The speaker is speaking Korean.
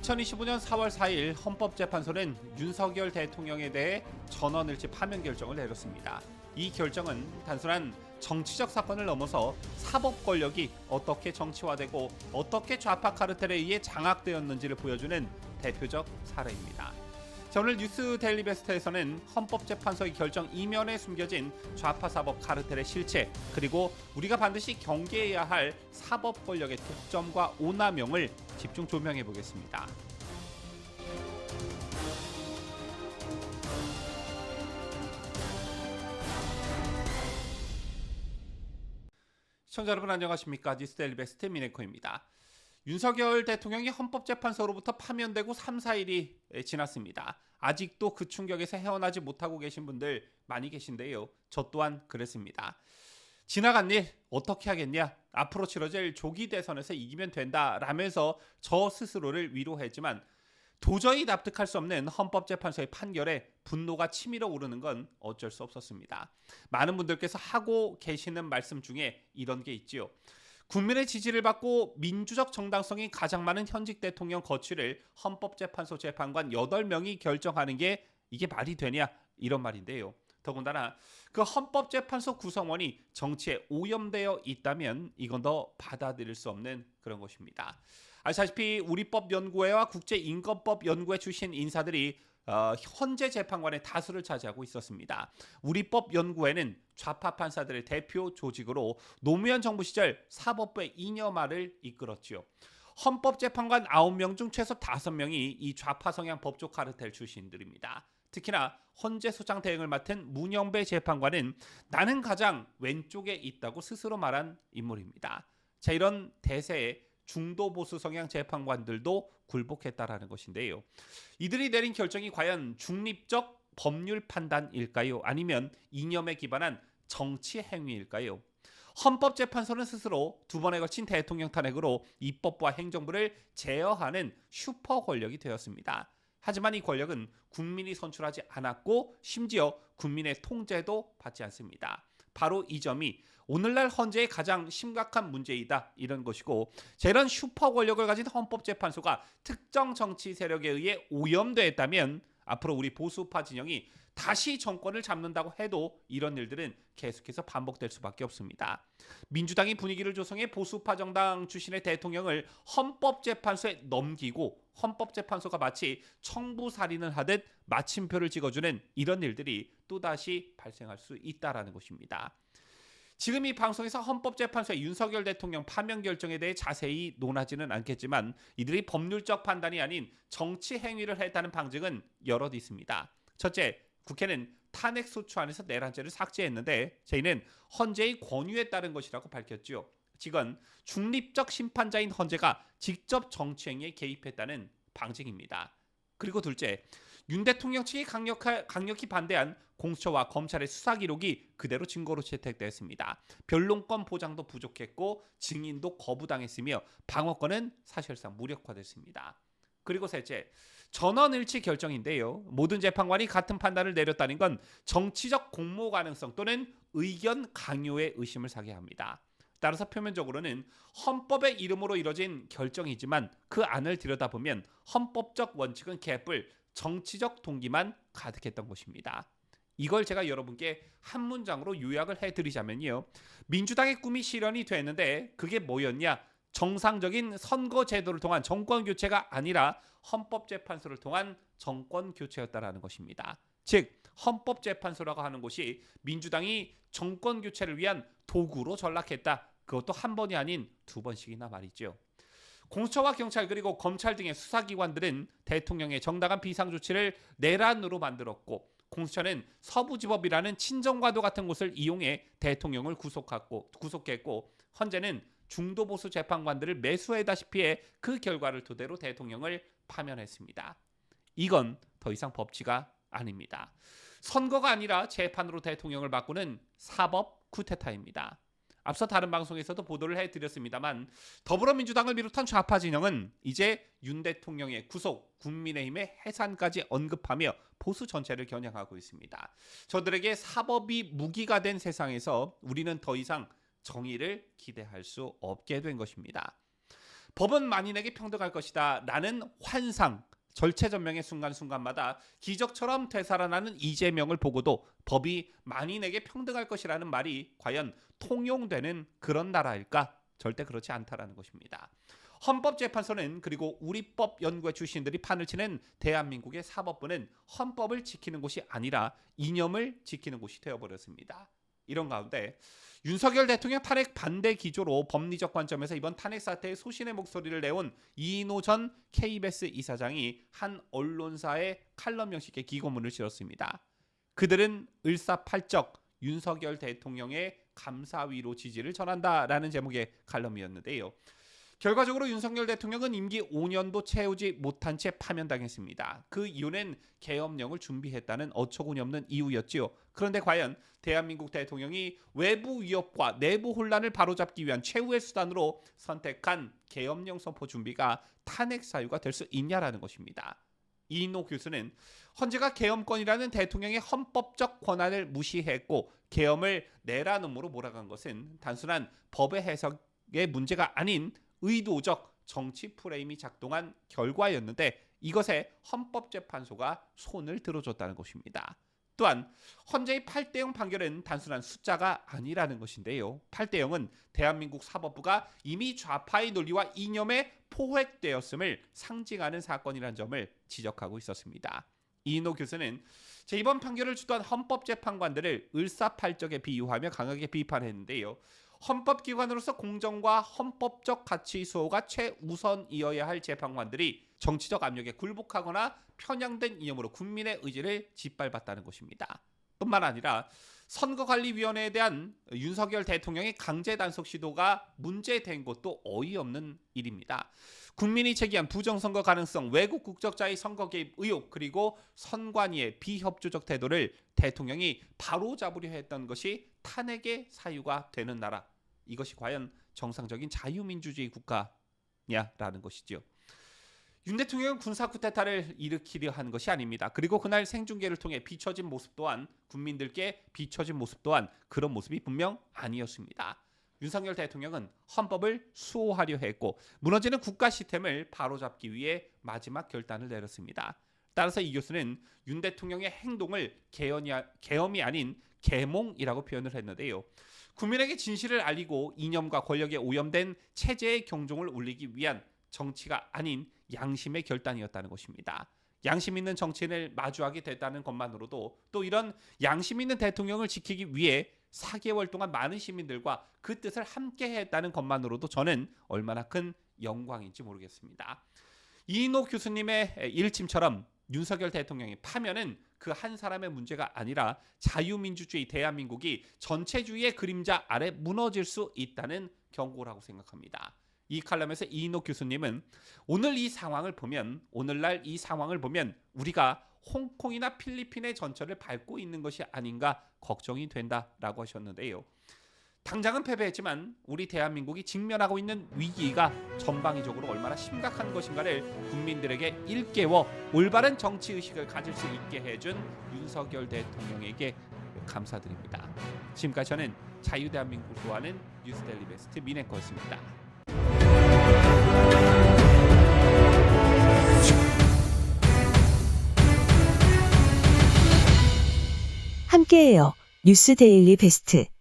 2025년 4월 4일 헌법재판소는 윤석열 대통령에 대해 전원일치 파면 결정을 내렸습니다. 이 결정은 단순한 정치적 사건을 넘어서 사법 권력이 어떻게 정치화되고 어떻게 좌파 카르텔에 의해 장악되었는지를 보여주는 대표적 사례입니다. 자, 오늘 뉴스 데일리 베스트에서는 헌법재판소의 결정 이면에 숨겨진 좌파 사법 카르텔의 실체, 그리고 우리가 반드시 경계해야 할 사법 권력의 독점과 오남용을 집중 조명해 보겠습니다. 시청자 여러분 안녕하십니까? 뉴스 데일리 베스트 미네코입니다. 윤석열 대통령이 헌법재판소로부터 파면되고 3, 4일이 지났습니다. 아직도 그 충격에서 헤어나지 못하고 계신 분들 많이 계신데요. 저 또한 그랬습니다. 지나간 일 어떻게 하겠냐? 앞으로 치러질 조기 대선에서 이기면 된다 라면서 저 스스로를 위로했지만 도저히 납득할 수 없는 헌법재판소의 판결에 분노가 치밀어 오르는 건 어쩔 수 없었습니다. 많은 분들께서 하고 계시는 말씀 중에 이런 게 있지요. 국민의 지지를 받고 민주적 정당성이 가장 많은 현직 대통령 거취를 헌법재판소 재판관 8명이 결정하는 게 이게 말이 되냐 이런 말인데요. 더군다나 그 헌법재판소 구성원이 정치에 오염되어 있다면 이건 더 받아들일 수 없는 그런 것입니다. 아시다시피 우리법연구회와 국제인권법연구회 출신 인사들이 현재 재판관의 다수를 차지하고 있었습니다. 우리법연구회는 좌파 판사들의 대표 조직으로 노무현 정부 시절 사법부의 잉여말을 이끌었죠. 헌법재판관 9명 중 최소 5명이 이 좌파 성향 법조 카르텔 출신들입니다. 특히나 헌재 소장 대행을 맡은 문영배 재판관은 나는 가장 왼쪽에 있다고 스스로 말한 인물입니다. 자, 이런 대세에 중도 보수 성향 재판관들도 굴복했다라는 것인데요. 이들이 내린 결정이 과연 중립적 법률 판단일까요? 아니면 이념에 기반한 정치 행위일까요? 헌법재판소는 스스로 2번에 걸친 대통령 탄핵으로 입법부와 행정부를 제어하는 슈퍼 권력이 되었습니다. 하지만 이 권력은 국민이 선출하지 않았고 심지어 국민의 통제도 받지 않습니다. 바로 이 점이 오늘날 헌재의 가장 심각한 문제이다 이런 것이고, 이런 슈퍼 권력을 가진 헌법재판소가 특정 정치 세력에 의해 오염되었다면 앞으로 우리 보수파 진영이 다시 정권을 잡는다고 해도 이런 일들은 계속해서 반복될 수밖에 없습니다. 민주당이 분위기를 조성해 보수파 정당 출신의 대통령을 헌법재판소에 넘기고 헌법재판소가 마치 청부살인을 하듯 마침표를 찍어주는 이런 일들이 또다시 발생할 수 있다는 것입니다. 지금 이 방송에서 헌법재판소의 윤석열 대통령 파면 결정에 대해 자세히 논하지는 않겠지만 이들이 법률적 판단이 아닌 정치 행위를 했다는 방증은 여럿 있습니다. 첫째, 국회는 탄핵소추안에서 내란죄를 삭제했는데 저희는 헌재의 권유에 따른 것이라고 밝혔죠. 지금 중립적 심판자인 헌재가 직접 정치행위에 개입했다는 방증입니다. 그리고 둘째, 윤 대통령 측이 강력히 반대한 공수처와 검찰의 수사 기록이 그대로 증거로 채택됐습니다. 변론권 보장도 부족했고 증인도 거부당했으며 방어권은 사실상 무력화됐습니다. 그리고 셋째, 전원일치 결정인데요. 모든 재판관이 같은 판단을 내렸다는 건 정치적 공모 가능성 또는 의견 강요의 의심을 사게 합니다. 따라서 표면적으로는 헌법의 이름으로 이뤄진 결정이지만 그 안을 들여다보면 헌법적 원칙은 개뿔, 정치적 동기만 가득했던 것입니다. 이걸 제가 여러분께 한 문장으로 요약을 해드리자면요. 민주당의 꿈이 실현이 됐는데 그게 뭐였냐? 정상적인 선거 제도를 통한 정권 교체가 아니라 헌법재판소를 통한 정권 교체였다라는 것입니다. 즉 헌법재판소라고 하는 곳이 민주당이 정권 교체를 위한 도구로 전락했다. 그것도 한 번이 아닌 2번씩이나 말이죠. 공수처와 경찰 그리고 검찰 등의 수사기관들은 대통령의 정당한 비상조치를 내란으로 만들었고, 공수처는 서부지법이라는 친정과도 같은 곳을 이용해 대통령을 구속했고, 헌재는 중도보수 재판관들을 매수하다시피 해 그 결과를 토대로 대통령을 파면했습니다. 이건 더 이상 법치가 아닙니다. 선거가 아니라 재판으로 대통령을 바꾸는 사법 쿠데타입니다. 앞서 다른 방송에서도 보도를 해드렸습니다만 더불어민주당을 비롯한 좌파 진영은 이제 윤 대통령의 구속, 국민의힘의 해산까지 언급하며 보수 전체를 겨냥하고 있습니다. 저들에게 사법이 무기가 된 세상에서 우리는 더 이상 정의를 기대할 수 없게 된 것입니다. 법은 만인에게 평등할 것이다 라는 환상, 절체절명의 순간순간마다 기적처럼 되살아나는 이재명을 보고도 법이 만인에게 평등할 것이라는 말이 과연 통용되는 그런 나라일까? 절대 그렇지 않다라는 것입니다. 헌법재판소는 그리고 우리법 연구회 출신들이 판을 치는 대한민국의 사법부는 헌법을 지키는 곳이 아니라 이념을 지키는 곳이 되어버렸습니다. 이런 가운데 윤석열 대통령 탄핵 반대 기조로 법리적 관점에서 이번 탄핵 사태에 소신의 목소리를 내온 이인호 전 KBS 이사장이 한 언론사의 칼럼 형식의 기고문을 실었습니다. 그들은 을사팔적 윤석열 대통령의 감사위로 지지를 전한다라는 제목의 칼럼이었는데요. 결과적으로 윤석열 대통령은 임기 5년도 채우지 못한 채 파면당했습니다. 그 이유는 계엄령을 준비했다는 어처구니 없는 이유였지요. 그런데 과연 대한민국 대통령이 외부 위협과 내부 혼란을 바로잡기 위한 최후의 수단으로 선택한 계엄령 선포 준비가 탄핵 사유가 될 수 있냐라는 것입니다. 이인호 교수는 헌재가 계엄권이라는 대통령의 헌법적 권한을 무시했고 계엄을 내란 음모로 몰아간 것은 단순한 법의 해석의 문제가 아닌 의도적 정치 프레임이 작동한 결과였는데 이것에 헌법재판소가 손을 들어줬다는 것입니다. 또한 헌재의 8대0 판결은 단순한 숫자가 아니라는 것인데요. 8대0은 대한민국 사법부가 이미 좌파의 논리와 이념에 포획되었음을 상징하는 사건이라는 점을 지적하고 있었습니다. 이인호 교수는 이번 판결을 주도한 헌법재판관들을 을사팔적에 비유하며 강하게 비판했는데요. 헌법기관으로서 공정과 헌법적 가치 수호가 최우선이어야 할 재판관들이 정치적 압력에 굴복하거나 편향된 이념으로 국민의 의지를 짓밟았다는 것입니다. 뿐만 아니라 선거관리위원회에 대한 윤석열 대통령의 강제 단속 시도가 문제된 것도 어이없는 일입니다. 국민이 제기한 부정선거 가능성, 외국 국적자의 선거 개입 의혹, 그리고 선관위의 비협조적 태도를 대통령이 바로잡으려 했던 것이 탄핵의 사유가 되는 나라. 이것이 과연 정상적인 자유민주주의 국가냐라는 것이죠. 윤 대통령은 군사 쿠데타를 일으키려 한 것이 아닙니다. 그리고 그날 생중계를 통해 비춰진 모습 또한 국민들께 비춰진 모습 또한 그런 모습이 분명 아니었습니다. 윤석열 대통령은 헌법을 수호하려 했고 무너지는 국가 시스템을 바로잡기 위해 마지막 결단을 내렸습니다. 따라서 이 교수는 윤 대통령의 행동을 계엄이 아닌 계몽이라고 표현을 했는데요. 국민에게 진실을 알리고 이념과 권력에 오염된 체제의 경종을 울리기 위한 정치가 아닌 양심의 결단이었다는 것입니다. 양심 있는 정치인을 마주하게 됐다는 것만으로도 또 이런 양심 있는 대통령을 지키기 위해 4개월 동안 많은 시민들과 그 뜻을 함께 했다는 것만으로도 저는 얼마나 큰 영광인지 모르겠습니다. 이인호 교수님의 일침처럼 윤석열 대통령의 파면은 그 한 사람의 문제가 아니라 자유민주주의 대한민국이 전체주의의 그림자 아래 무너질 수 있다는 경고라고 생각합니다. 이 칼럼에서 이인호 교수님은 오늘날 이 상황을 보면 우리가 홍콩이나 필리핀의 전철을 밟고 있는 것이 아닌가 걱정이 된다라고 하셨는데요. 당장은 패배했지만 우리 대한민국이 직면하고 있는 위기가 전방위적으로 얼마나 심각한 것인가를 국민들에게 일깨워 올바른 정치의식을 가질 수 있게 해준 윤석열 대통령에게 감사드립니다. 지금까지 저는 자유대한민국을 좋아하는 뉴스데일리 베스트 민앵커였습니다. 함께해요. 뉴스데일리 베스트.